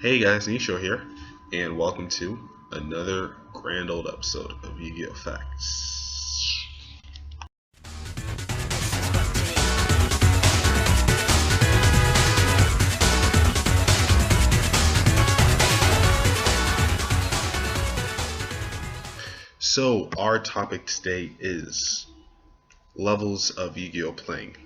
Hey guys, Yugioh here, and welcome to another grand old episode of Yu-Gi-Oh! Facts. So, our topic today is levels of Yu-Gi-Oh! Playing.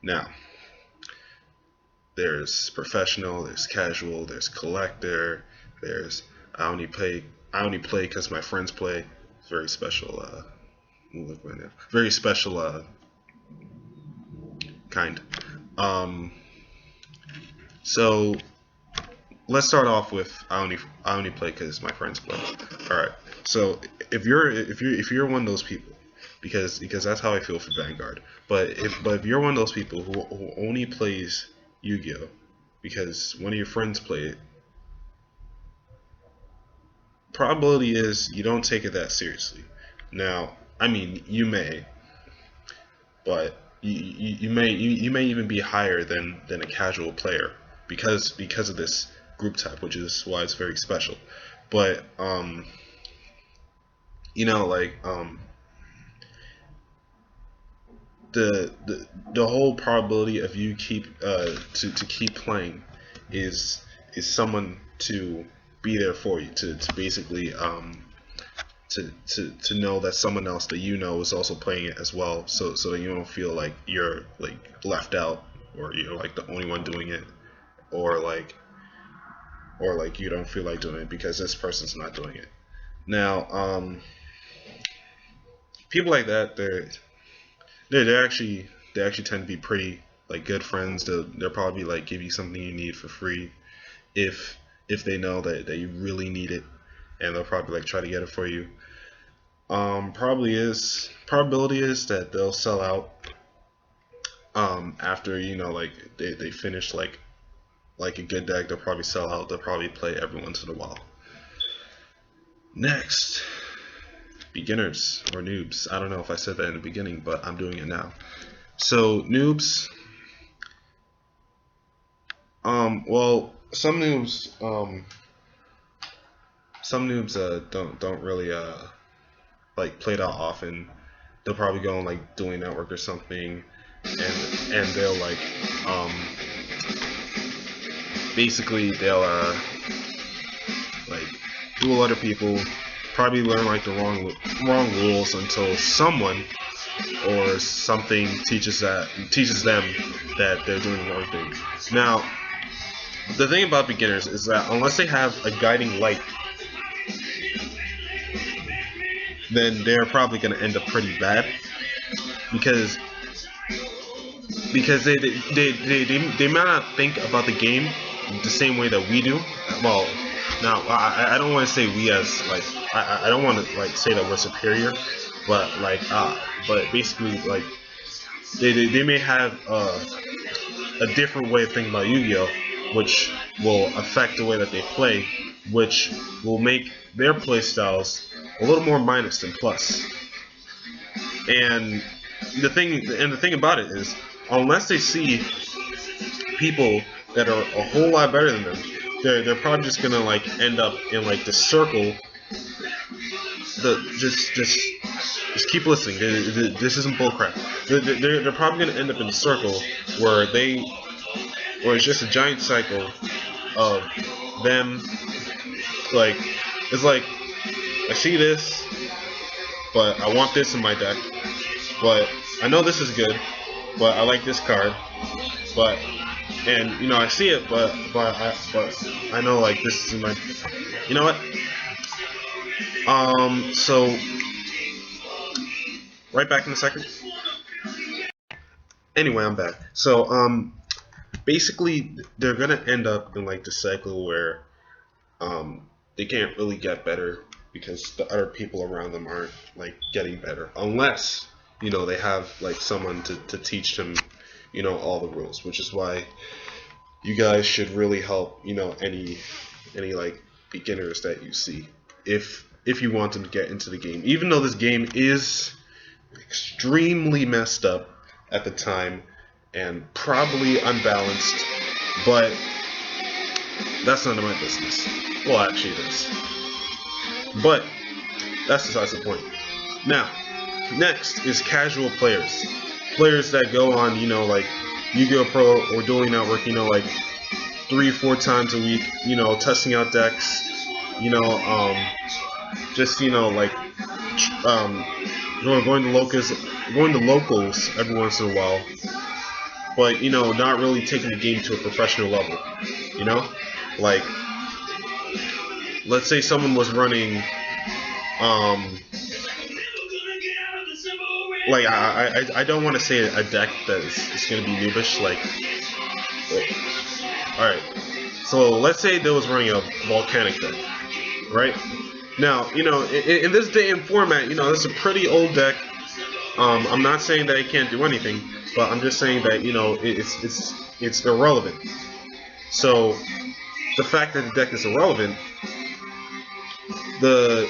Now, there's professional, there's casual, there's collector, there's I only play because my friends play. It's very special. Very special kind. Um, so let's start off with I only play because my friends play. All right. So if you're one of those people, because that's how I feel for Vanguard. But if you're one of those people who only plays Yu-Gi-Oh because one of your friends play it, probability is you don't take it that seriously. Now, I mean, you may, but you may even be higher than a casual player because of this group type, which is why it's very special. But like the whole probability of you to keep playing is someone to be there for you, to basically to know that someone else that you know is also playing it as well, so that you don't feel like you're like left out, or you're like the only one doing it, or like you don't feel like doing it because this person's not doing it. Now, people like that, they actually tend to be pretty like good friends. They'll probably like give you something you need for free if they know that you really need it, and they'll probably like try to get it for you. Probability is that they'll sell out after like they finish like a good deck. They'll probably sell out. They'll probably play every once in a while. Next, beginners or noobs. I don't know if I said that in the beginning, but I'm doing it now. So noobs, well, some noobs don't really like play that often. They'll probably go on like Dueling Network or something, and they'll like basically they'll like duel other people, probably learn like the wrong rules until someone or something teaches them that they're doing the wrong thing. Now, the thing about beginners is that unless they have a guiding light, then they're probably going to end up pretty bad, because they might not think about the game the same way that we do. Well, now I don't want to say we as like I don't want to like say that we're superior, but but basically like they may have a different way of thinking about Yu-Gi-Oh, which will affect the way that they play, which will make their play styles a little more minus than plus. And the thing about it is, unless they see people that are a whole lot better than them, they're probably just gonna like end up in like the circle. Just keep listening. This isn't bullcrap. They're probably gonna end up in a circle where it's just a giant cycle of them. Like, it's like, I see this, but I want this in my deck. But I know this is good, but I like this card. But I see it, but I know like this is in my. You know what? So right back in a second. Anyway, I'm back. So basically they're gonna end up in like the cycle where they can't really get better because the other people around them aren't like getting better, unless they have like someone to teach them all the rules, which is why you guys should really help any like beginners that you see, if you want them to get into the game, even though this game is extremely messed up at the time and probably unbalanced, but That's none of my business. Well, actually it is. But that's besides the point. Now, next is casual players. Players that go on, like Yu-Gi-Oh! Pro or Dueling Network, like 3-4 times a week, testing out decks, just like going to locals every once in a while, but not really taking the game to a professional level. Like, let's say someone was running, like I don't want to say a deck that is going to be noobish. Like, all right, so let's say they was running a volcanic deck, right? Now, in this day and format, it's a pretty old deck. I'm not saying that it can't do anything, but I'm just saying that it's irrelevant. So the fact that the deck is irrelevant, the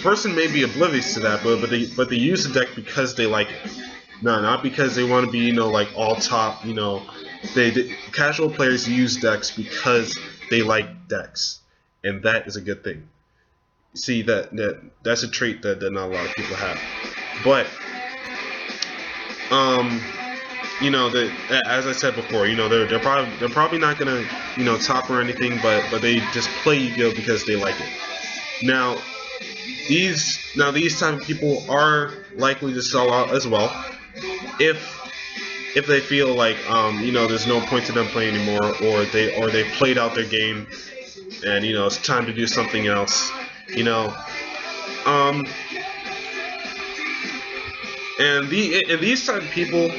person may be oblivious to that, but they use the deck because they like it. No, not because they want to be like all top. Casual players use decks because they like decks, and that is a good thing. See, that's a trait that not a lot of people have. But as I said before, they're probably not gonna top or anything, but they just play Yu-Gi-Oh because they like it. Now these type of people are likely to sell out as well if they feel like there's no point to them playing anymore, or they played out their game and it's time to do something else. And these type of people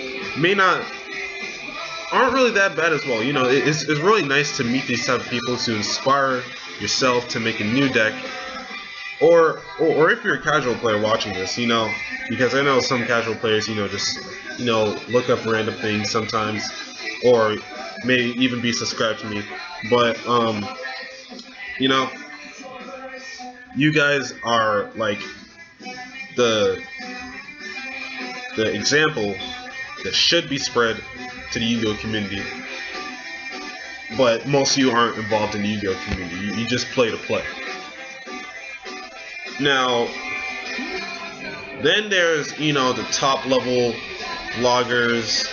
aren't really that bad as well. It's really nice to meet these type of people, to inspire yourself to make a new deck, or if you're a casual player watching this, because I know some casual players, just look up random things sometimes, or may even be subscribed to me, but you guys are like the example that should be spread to the Yu-Gi-Oh! Community, but most of you aren't involved in the Yu-Gi-Oh! Community. You just play to play. Now, then there's the top level bloggers,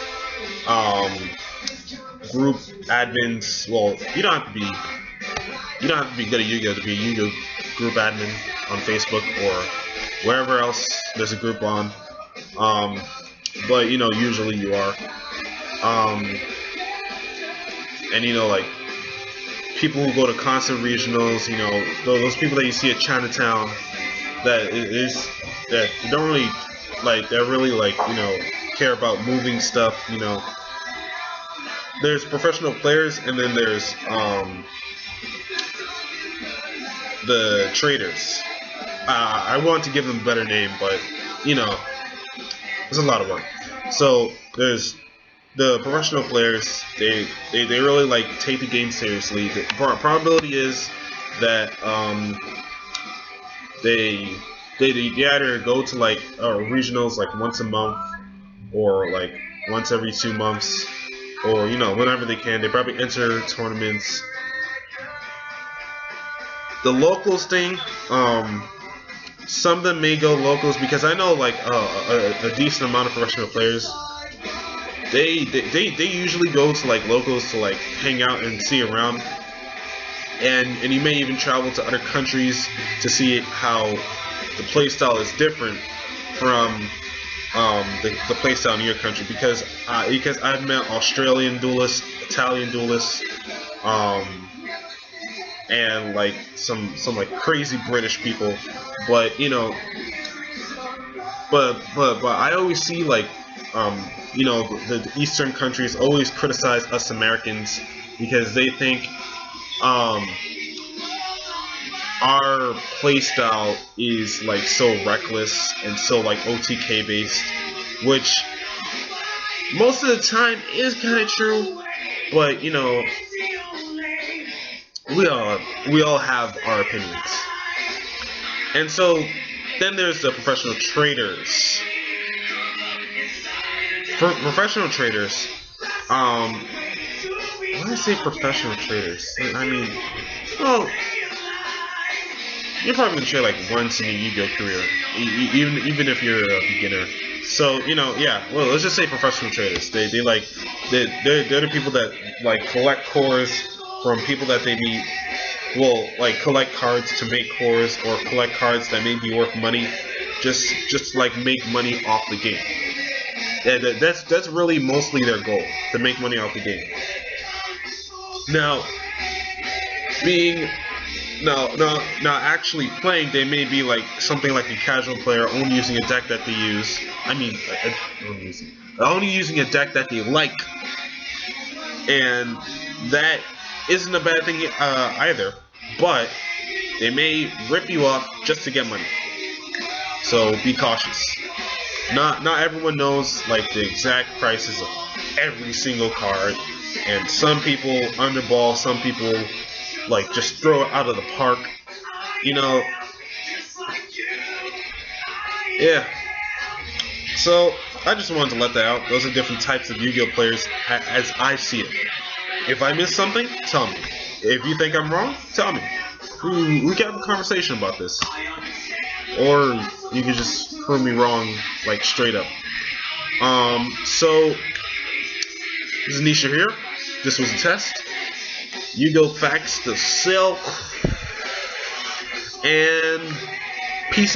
group admins. Well, you don't have to be good at Yu-Gi-Oh! To be a Yu-Gi-Oh! Group admin on Facebook or wherever else there's a group on. But usually you are. And like people who go to concert regionals, those people that you see at Chinatown, that don't really care about moving stuff. There's professional players, and then there's the traders. I want to give them a better name, but there's a lot of work. So there's the professional players. They really take the game seriously. The probability is that they either go to regionals once a month, or once every 2 months, or whenever they can. They probably enter tournaments. The locals thing, some of them may go locals, because I know a decent amount of professional players. They usually go to locals to hang out and see around, and you may even travel to other countries to see how the playstyle is different from the playstyle in your country, because I've met Australian duelists, Italian duelists, and some crazy British people, but but I always see the Eastern countries always criticize us Americans, because they think our playstyle is so reckless and so OTK based, which most of the time is kind of true, but we all have our opinions. And so then there's the professional traders. For professional traders, what when I say professional traders, I mean, well, you're probably gonna trade like once in your Yu-Gi-Oh career, even if you're a beginner. So yeah. Well, let's just say professional traders. They like they're the people that like collect cores from people that they meet. Well, like collect cards to make cores or collect cards that may be worth money, just like make money off the game. That's really mostly their goal, to make money off the game. Now, being now actually playing, they may be like something like a casual player only using a deck that they use. I mean, only using a deck that they like, and that isn't a bad thing either. But they may rip you off just to get money. So be cautious. Not everyone knows like the exact prices of every single card, and some people underball, some people like just throw it out of the park. Yeah. So I just wanted to let that out. Those are different types of Yu-Gi-Oh players as I see it. If I missed something, tell me. If you think I'm wrong, tell me. We can have a conversation about this. Or you can just prove me wrong, like straight up. So this is Nisha here. This was a test. Yu-Gi-Oh! Factz the Silk. And peace out.